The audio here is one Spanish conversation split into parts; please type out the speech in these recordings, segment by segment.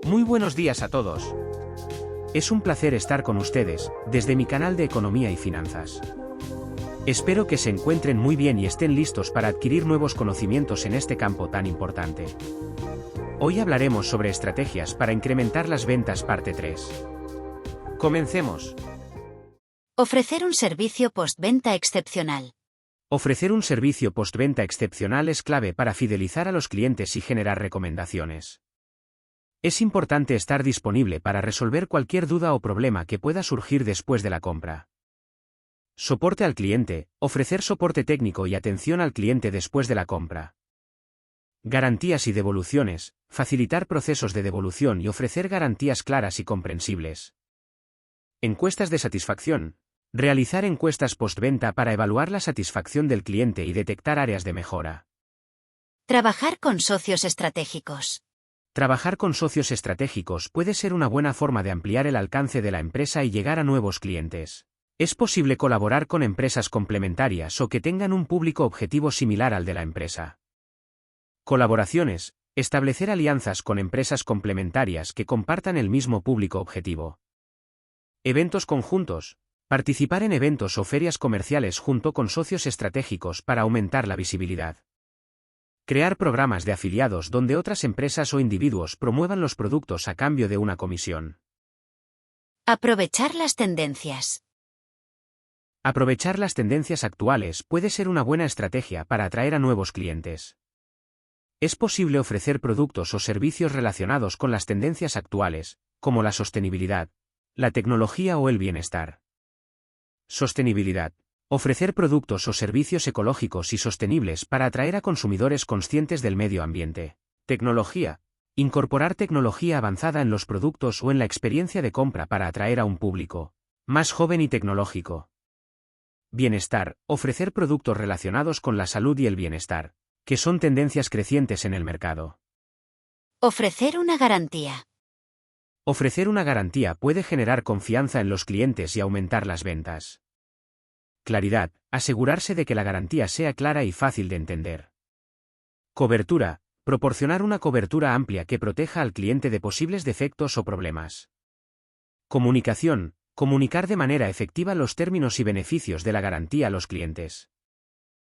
Muy buenos días a todos. Es un placer estar con ustedes, desde mi canal de Economía y Finanzas. Espero que se encuentren muy bien y estén listos para adquirir nuevos conocimientos en este campo tan importante. Hoy hablaremos sobre estrategias para incrementar las ventas parte 3. Comencemos. Ofrecer un servicio postventa excepcional. Ofrecer un servicio postventa excepcional es clave para fidelizar a los clientes y generar recomendaciones. Es importante estar disponible para resolver cualquier duda o problema que pueda surgir después de la compra. Soporte al cliente, ofrecer soporte técnico y atención al cliente después de la compra. Garantías y devoluciones, facilitar procesos de devolución y ofrecer garantías claras y comprensibles. Encuestas de satisfacción. Realizar encuestas postventa para evaluar la satisfacción del cliente y detectar áreas de mejora. Trabajar con socios estratégicos. Trabajar con socios estratégicos puede ser una buena forma de ampliar el alcance de la empresa y llegar a nuevos clientes. Es posible colaborar con empresas complementarias o que tengan un público objetivo similar al de la empresa. Colaboraciones. Establecer alianzas con empresas complementarias que compartan el mismo público objetivo. Eventos conjuntos. Participar en eventos o ferias comerciales junto con socios estratégicos para aumentar la visibilidad. Crear programas de afiliados donde otras empresas o individuos promuevan los productos a cambio de una comisión. Aprovechar las tendencias. Aprovechar las tendencias actuales puede ser una buena estrategia para atraer a nuevos clientes. Es posible ofrecer productos o servicios relacionados con las tendencias actuales, como la sostenibilidad, la tecnología o el bienestar. Sostenibilidad. Ofrecer productos o servicios ecológicos y sostenibles para atraer a consumidores conscientes del medio ambiente. Tecnología. Incorporar tecnología avanzada en los productos o en la experiencia de compra para atraer a un público más joven y tecnológico. Bienestar. Ofrecer productos relacionados con la salud y el bienestar, que son tendencias crecientes en el mercado. Ofrecer una garantía. Ofrecer una garantía puede generar confianza en los clientes y aumentar las ventas. Claridad. Asegurarse de que la garantía sea clara y fácil de entender. Cobertura. Proporcionar una cobertura amplia que proteja al cliente de posibles defectos o problemas. Comunicación. Comunicar de manera efectiva los términos y beneficios de la garantía a los clientes.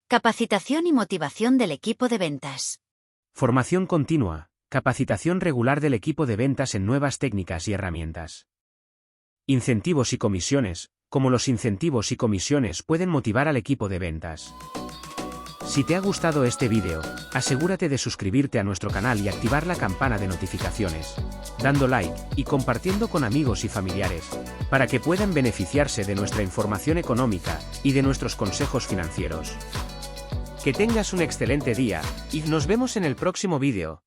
Capacitación y motivación del equipo de ventas. Formación continua. Capacitación regular del equipo de ventas en nuevas técnicas y herramientas. Incentivos y comisiones. Como los incentivos y comisiones pueden motivar al equipo de ventas. Si te ha gustado este vídeo, asegúrate de suscribirte a nuestro canal y activar la campana de notificaciones, dando like y compartiendo con amigos y familiares, para que puedan beneficiarse de nuestra información económica y de nuestros consejos financieros. Que tengas un excelente día, y nos vemos en el próximo vídeo.